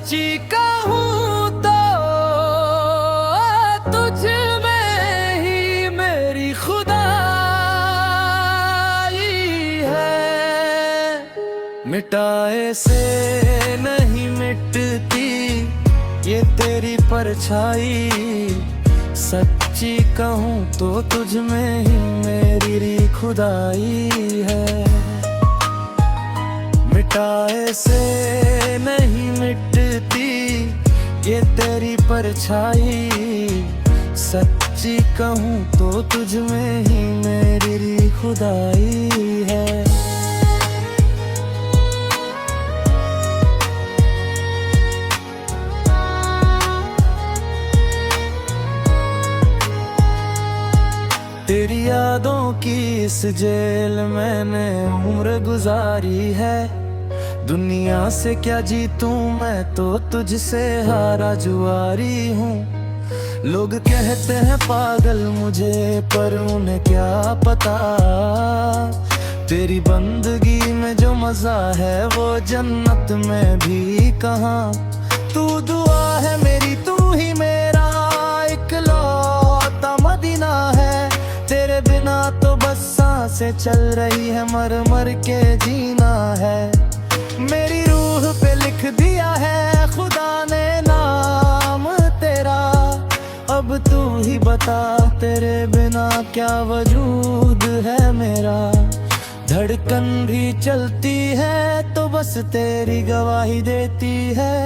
सच्ची कहूँ तो तुझ में ही मेरी खुदाई है। मिटाए से नहीं मिटती ये तेरी परछाई, सच्ची कहूँ तो तुझ में ही मेरी खुदाई है। मिटाए से नहीं मिटती ये तेरी परछाई, सच्ची कहूँ तो तुझ में ही मेरी खुदाई है। तेरी यादों की इस जेल मैंने उम्र गुजारी है। दुनिया से क्या जीतूं मैं तो तुझसे हारा जुआरी हूँ। लोग कहते हैं पागल मुझे पर उन्हें क्या पता, तेरी बंदगी में जो मजा है वो जन्नत में भी कहाँ। तू दुआ है मेरी, तू ही मेरा इकलौता मदीना है। तेरे बिना तो बस सांसें चल रही है, मर मर के जीना है। मेरी रूह पे लिख दिया है खुदा ने नाम तेरा। अब तू ही बता तेरे बिना क्या वजूद है मेरा। धड़कन भी चलती है तो बस तेरी गवाही देती है।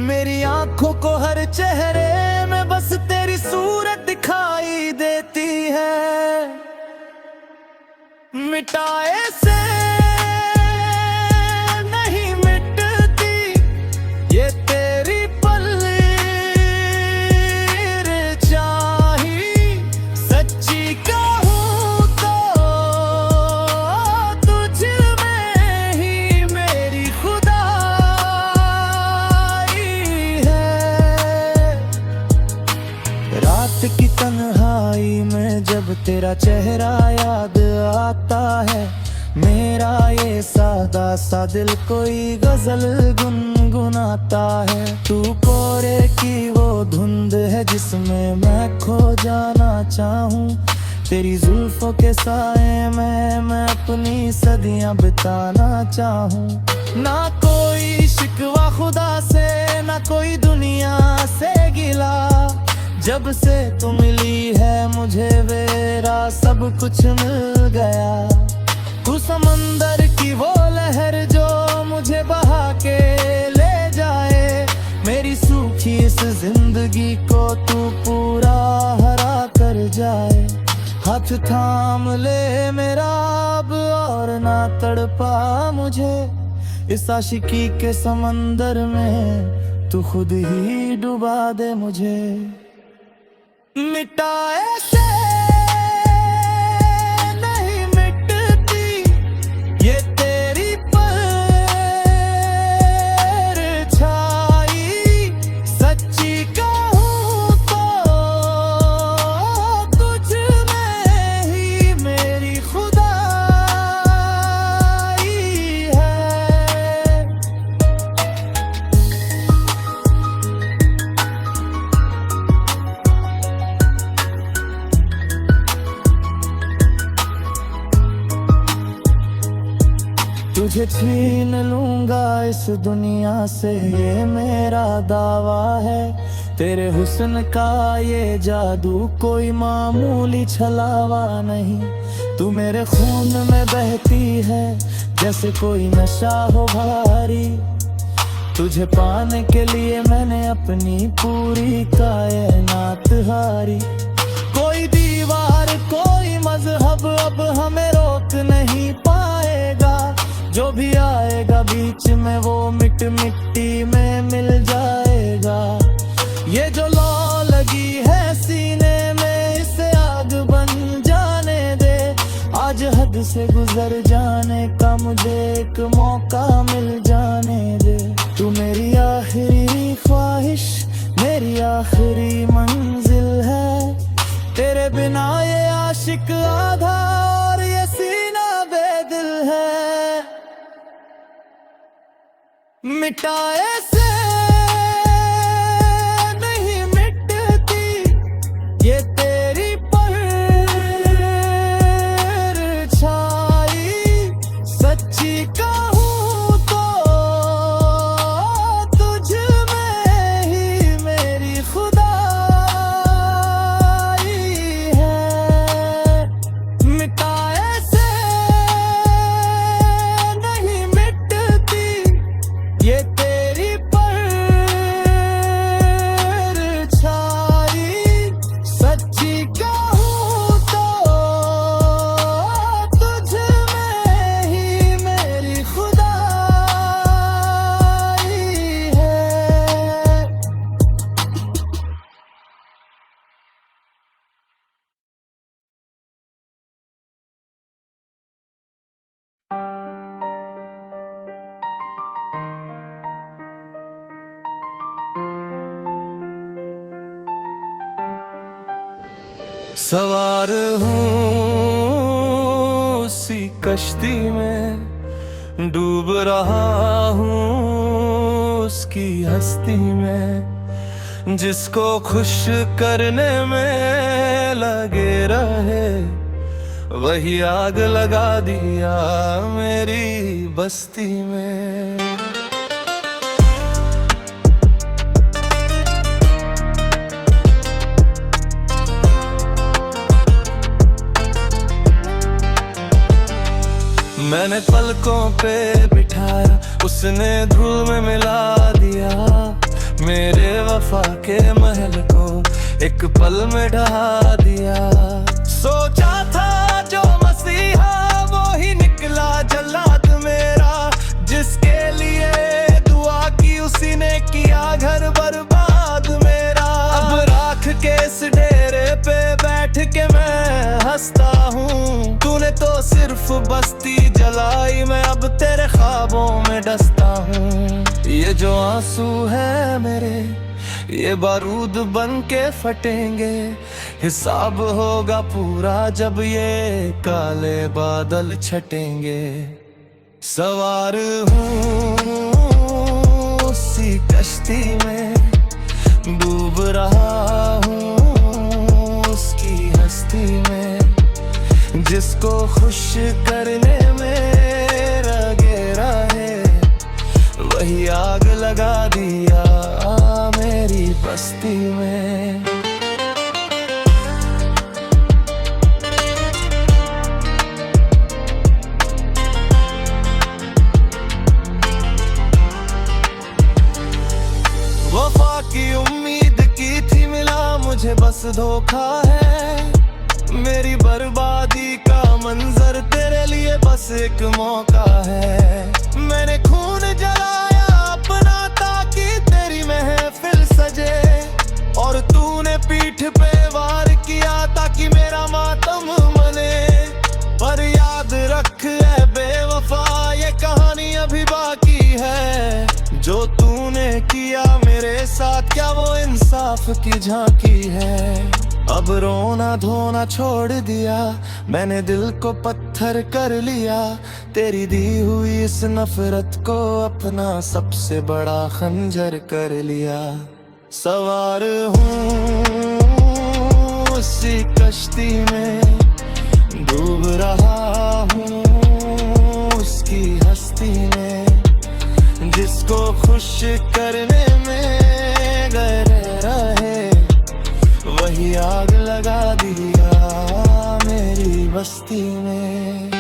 मेरी आंखों को हर चेहरे में बस तेरी सूरत दिखाई देती है। मिटाए से नहीं मिटती ये तेरी परछाई, सच्ची कहूँ तो तुझ में ही मेरी खुदाई है। रात की तन्हाई में जब तेरा चेहरा याद आता है, मेरा ये सादा सा दिल कोई गजल गुनगुनाता है। तू कोरे की वो धुंध है जिसमें मैं खो जाना चाहूँ। तेरी जुल्फों के साए में मैं अपनी सदियां बिताना चाहूँ। ना कोई शिकवा खुदा से, ना कोई दुनिया से गिला। जब से तू मिली है मुझे मेरा सब कुछ मिल गया। तू समंदर की वो लहर जो मुझे बहा के ले जाए। मेरी सूखी इस जिंदगी को तू पूरा हरा कर जाए। हाथ थाम ले मेरा अब और ना तड़पा मुझे। इस आशिकी के समंदर में तू खुद ही डुबा दे मुझे। मिटाए से नहीं मिटती ये तेरी परछाई, सच्ची कहूँ तो तुझ में ही मेरी खुदाई है। तुझे छीन लूंगा इस दुनिया से ये मेरा दावा है। तेरे हुस्न का ये जादू कोई मामूली छलावा नहीं। तू मेरे खून में बहती है जैसे कोई नशा हो भारी। तुझे पाने के लिए मैंने अपनी पूरी कायनात हारी। कोई दीवार कोई मजहब अब हमें रोक नहीं पाएगा। जो भी आएगा बीच में वो मिट्टी में मिल जाएगा। ये जो लौ लगी है सीने में इसे आग बन जाने दे। आज हद से गुजर जाने का मुझे एक मौका मिल जाने दे। तू मेरी आखिरी ख्वाहिश मेरी आखिरी मंजिल है। तेरे बिना ये आशिक आधा और ये सीना बेदिल है। मिटाए से सवार हूँ उसी कश्ती में, डूब रहा हूँ उसकी हस्ती में, जिसको खुश करने में लगे रहे, वही आग लगा दिया मेरी बस्ती में। मैंने पलकों पे बिठाया, उसने धूल में मिला दिया, मेरे वफा के महल को एक पल में ढहा दिया। सोचा था जो मसीहा वो ही निकला जल्लाद मेरा, जिसके लिए दुआ की उसी ने किया घर बर्बाद मेरा। अब राख के इस डेरे पे बैठ के मैं हंसता हूँ, तूने तो सिर्फ बस्ती जलाई, मैं अब तेरे ख्वाबों में डसता हूँ। ये जो आंसू है मेरे, ये बारूद बन के फटेंगे, हिसाब होगा पूरा जब ये काले बादल छटेंगे। सवार हूँ उसी कश्ती में, डूब रहा हूँ उसकी हस्ती में, जिसको खुश करने में लगे रहे, वही आग लगा दिया मेरी बस्ती में। वफा की उम्मीद की थी, मिला मुझे बस धोखा है, मेरी बर्बादी का मंजर तेरे लिए बस एक मौका है। मैंने खून जलाया अपना ताकि तेरी महफिल सजे, और तूने पीठ पे वार किया ताकि मेरा मातम मने। पर याद रख है बेवफा, ये कहानी अभी बाकी है, जो तूने किया मेरे साथ क्या वो इंसाफ की झांकी है। अब रोना धोना छोड़ दिया, मैंने दिल को पत्थर कर लिया, तेरी दी हुई इस नफरत को अपना सबसे बड़ा खंजर कर लिया। सवार हूँ उसी कश्ती में, डूब रहा हूँ उसकी हस्ती में, जिसको खुश करने में गए रहे, वही आग लगा दिया मेरी बस्ती में।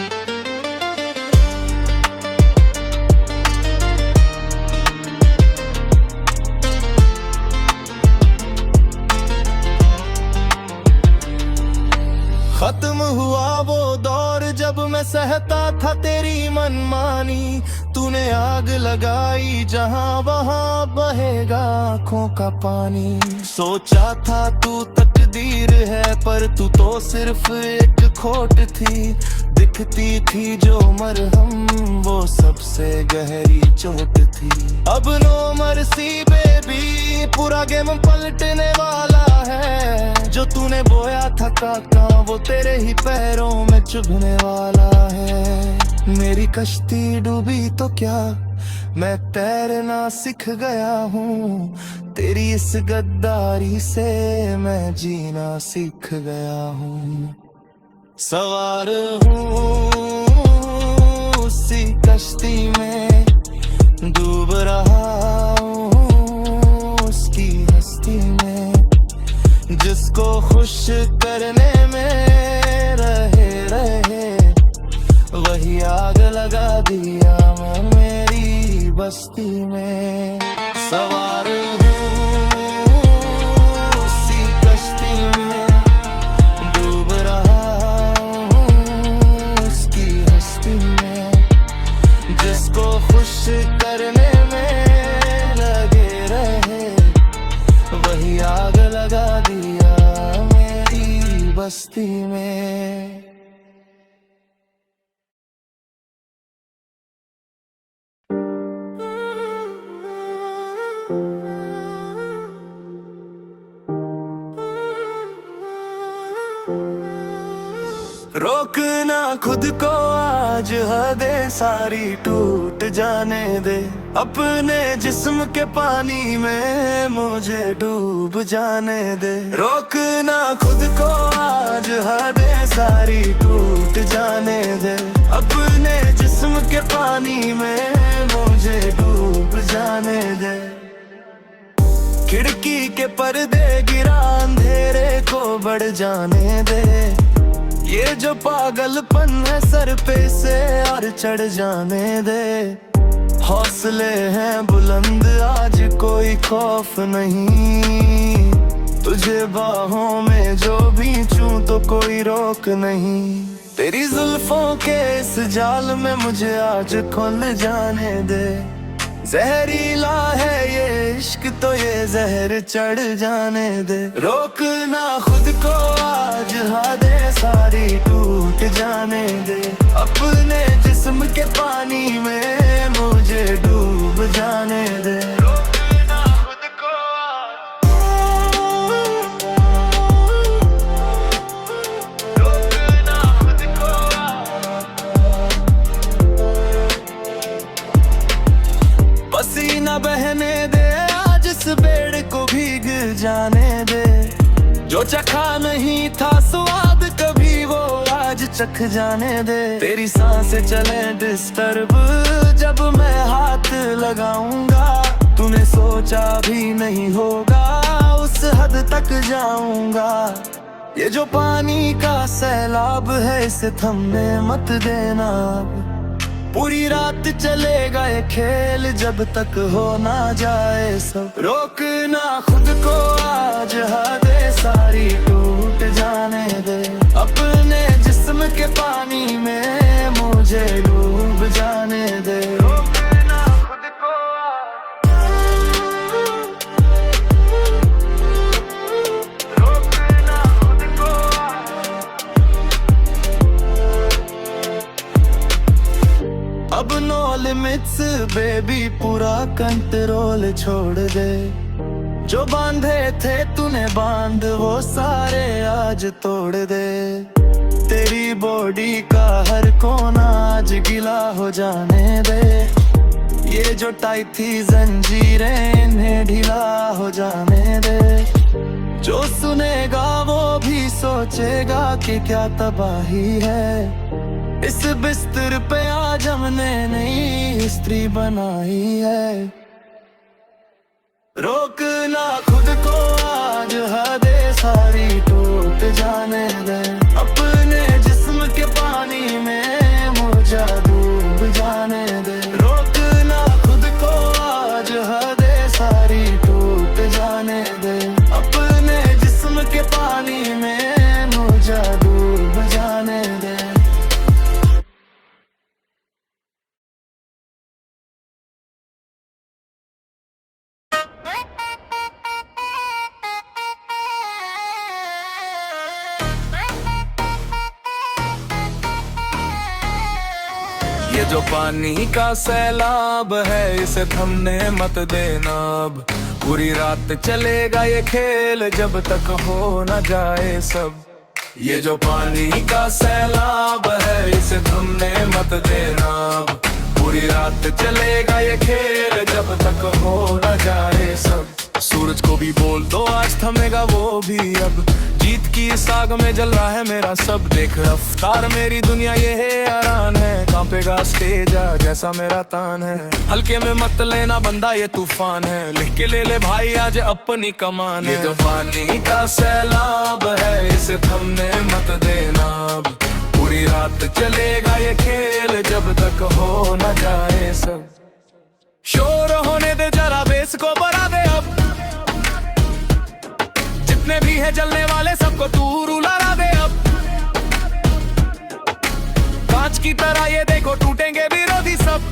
खत्म हुआ वो दौर जब मैं सहता था तेरी मनमानी, तूने आग लगाई जहां वहां बहेगा आंखों का पानी। सोचा था तू तकदीर है पर तू तो सिर्फ एक खोट थी, दिखती थी जो मरहम वो सबसे गहरी चोट थी। अब नो मर्सी बेबी, पूरा गेम पलटने वाला है, जो तूने बोया था काका वो तेरे ही पैरों में चुभने वाला है। मेरी कश्ती डूबी तो क्या, मैं तैरना सीख गया हूँ, तेरी इस गद्दारी से मैं जीना सीख गया हूँ। सवार हूँ उसी कश्ती में, डूब रहा हूँ उसकी हस्ती में, जिसको खुश करने में रहे, वही आग लगा दिया मैं मेरी बस्ती में। सवार हूँ उसी कश्ती में, डूब रहा हूँ उसकी हस्ती में, जिसको खुश करने में लगे रहे, वही आग लगा दिया मेरी बस्ती में। रोकना खुद को आज हदें सारी टूट जाने दे, अपने जिस्म के पानी में मुझे डूब जाने दे। रोकना खुद को आज हदें सारी टूट जाने दे, अपने जिस्म के पानी में मुझे डूब जाने दे। खिड़की के पर्दे गिरा अंधेरे को बढ़ जाने दे, ये जो पागलपन है सर पे से और चढ़ जाने दे। हौसले हैं बुलंद आज कोई खौफ नहीं, तुझे बाहों में जो भी छूं तो कोई रोक नहीं। तेरी जुल्फों के इस जाल में मुझे आज खुल जाने दे, जहरीला है ये इश्क तो ये जहर चढ़ जाने दे। रोकना खुद को आज हदें सारी टूट जाने दे, अपने जिस्म के पानी में मुझे डूब जाने दे। रोकना खुद को रोकना खुद को पसीना बहने दे, आज इस बेड़ को भीग जाने दे। जो चखा नहीं था स्वाद कभी वो आज चख जाने दे। तेरी सांसें चले डिस्टर्ब जब मैं हाथ लगाऊंगा, तूने सोचा भी नहीं होगा उस हद तक जाऊंगा। ये जो पानी का सैलाब है इसे थमने मत देना, पूरी रात चलेगा ये खेल जब तक हो ना जाए सब। रोकना खुद को आज हदें सारी टूट जाने दे, अपने जिस्म के पानी में मुझे डूब जाने दे। रोकना खुद को रोकना खुद को अब नो लिमिट्स बेबी, पूरा कंट्रोल छोड़ दे। जो बांधे थे तूने बांध वो सारे आज तोड़ दे। तेरी बॉडी का हर कोना आज गीला हो जाने दे, ये जो टाइट थी जंजीरें इन्हें ढीला हो जाने दे। जो सुनेगा वो भी सोचेगा कि क्या तबाही है, इस बिस्तर पे आज हमने नई हिस्ट्री बनाई है। रोकना खुद को आज हदें सारी टूट जाने दे, अपने जिस्म के पानी में मुझे डूब जाने दे। रोकना खुद को आज हदें सारी टूट जाने दे, अपने जिस्म के पानी में मुझे डूब जाने दे। ये जो पानी का सैलाब है इसे थमने मत देना अब, पूरी रात चलेगा ये खेल जब तक हो न जाए सब। ये जो पानी का सैलाब है इसे थमने मत देना अब, पूरी रात चलेगा ये खेल जब तक हो न जाए सब। सूरज को भी बोल दो आज थमेगा वो भी अब, जीत की इस आग में जल रहा है मेरा सब। देख रफ्तार मेरी दुनिया ये है आरान है, कांपेगा स्टेज जैसा मेरा तान है। हल्के में मत लेना बंदा ये तूफान है, लिख के ले ले भाई आज अपनी कमान है। ये जो पानी का सैलाब है इसे थमने मत देना अब, पूरी रात चलेगा ये खेल जब तक हो न जाए सब। शोर होने दे जरा बेस को बढ़ा दे अब, जितने भी है जलने वाले सबको तू रुला दे अब। कांच की तरह ये देखो टूटेंगे विरोधी सब,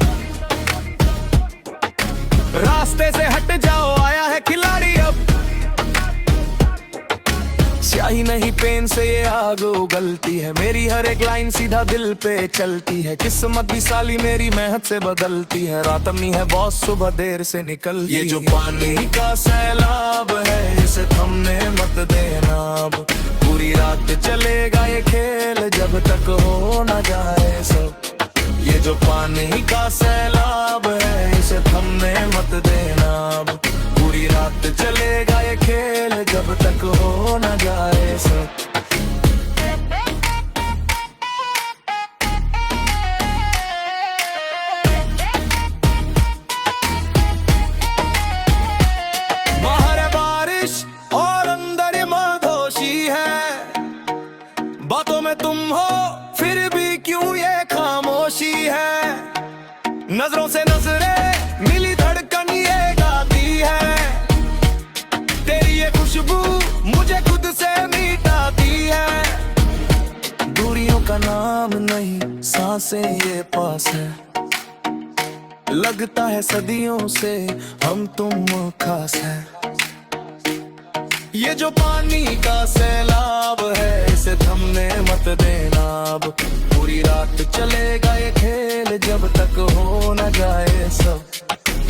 रास्ते से हट जाओ आया है खिलाड़ी अब। स्याही नहीं पेन से ये आग उगलती है, मेरी हर एक लाइन सीधा दिल पे चलती है। किस्मत भी साली मेरी मेहनत से बदलती है, रात अपनी है बॉस सुबह देर से निकलती है। ये जो पानी का सैलाब है इसे थमने मत देना अब, पूरी रात चलेगा ये खेल जब तक जाए सब। बाहर बारिश और अंदर मधोशी है, बातों में तुम हो फिर भी क्यों ये खामोशी है। नजरों से नजरें मिली धड़कन ये गाती है, तेरी ये खुशबू मुझे खुद से मिटाती है। दूरियों का नाम नहीं सांसें ये पास है, लगता है सदियों से हम तुम खास है। ये जो पानी का सैलाब है इसे थमने मत देना अब, पूरी रात चलेगा ये खेल जब तक हो न जाए सब।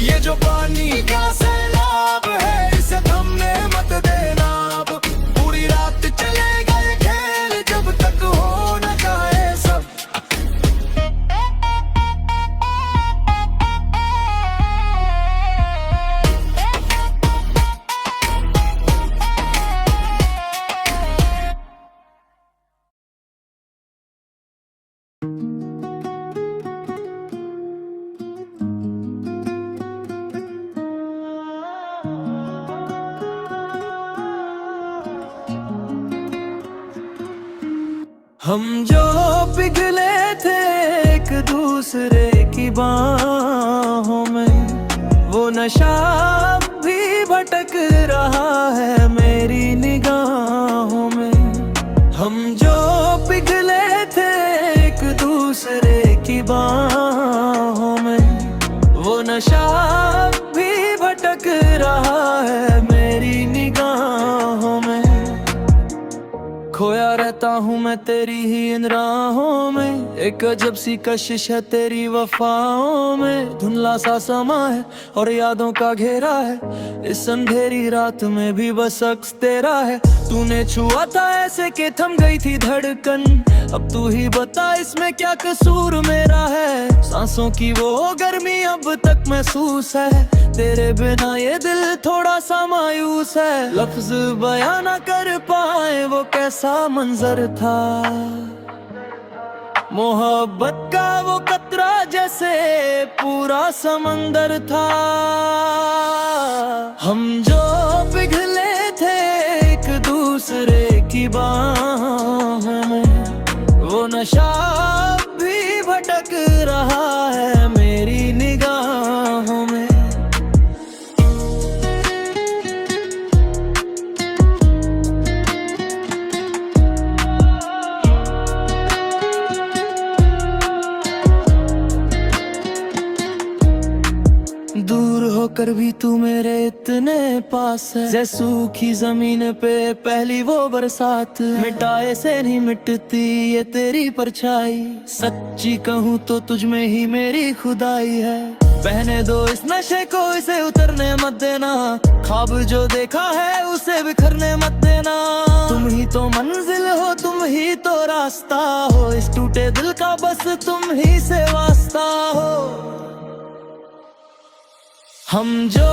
ये जो पानी का सैलाब है इसे थमने मत देना अब, पूरी रात चलेगा ये खेल जब तक हो न जाए सब। हम जो पिघले थे एक दूसरे की बाहों में, वो नशा भी भटक रहा है मेरी निगाहों में। हम जो पिघले थे एक दूसरे की बाहों में, वो नशा भी भटक रहा है मेरी निगाहों में। खोया रहता हूँ मैं तेरी ही इन राहों में, एक अजब सी कशिश है तेरी वफाओं में। धुंधला सा समा है और यादों का घेरा है, इस अंधेरी रात में भी बस अक्स तेरा है। तूने छुआ था ऐसे कि थम गई थी धड़कन, अब तू ही बता इसमें क्या कसूर मेरा है। सांसों की वो गर्मी अब तक महसूस है, तेरे बिना ये दिल थोड़ा सा मायूस है। लफ्ज बयां ना कर पाए वो कैसा मंजर था, मोहब्बत का वो कतरा जैसे पूरा समंदर था। हम जो पिघले थे एक दूसरे की बाहों में, वो नशा भी भटक रहा है मेरी निगाहों में। दूर होकर भी तू मेरे इतने पास है, जैसे सूखी जमीन पे पहली वो बरसात। मिटाए से नहीं मिटती ये तेरी परछाई, सच्ची कहूँ तो तुझ में ही मेरी खुदाई है। बहने दो इस नशे को, इसे उतरने मत देना, ख्वाब जो देखा है उसे बिखरने मत देना। तुम ही तो मंजिल हो, तुम ही तो रास्ता हो, इस टूटे दिल का बस तुम ही से वास्ता हो। हम जो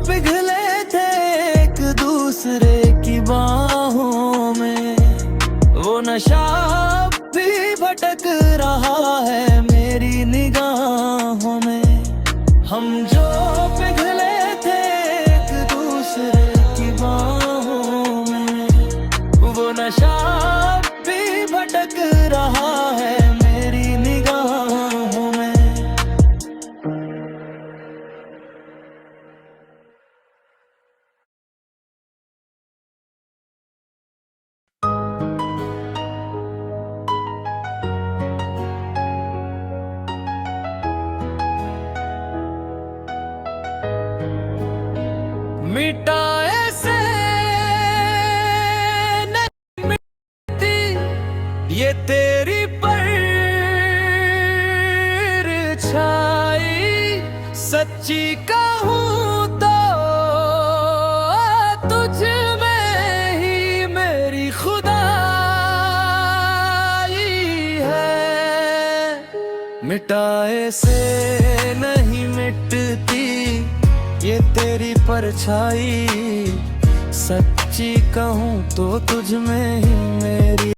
पिघले थे एक दूसरे की बाहों में, वो नशा भी भटक रहा है मेरी निगाहों में। हम जो पिघले थे एक दूसरे की बाहों में, वो नशा भी भटक रहा है मेरी निगाहों में। मिटाए से नहीं मिटती ये तेरी परछाई, सच्ची कहूँ तो तुझ में ही मेरी खुदाई है। मिटाए से नहीं मिटती ये तेरी परछाई, सच्ची कहूँ तो तुझ में ही मेरी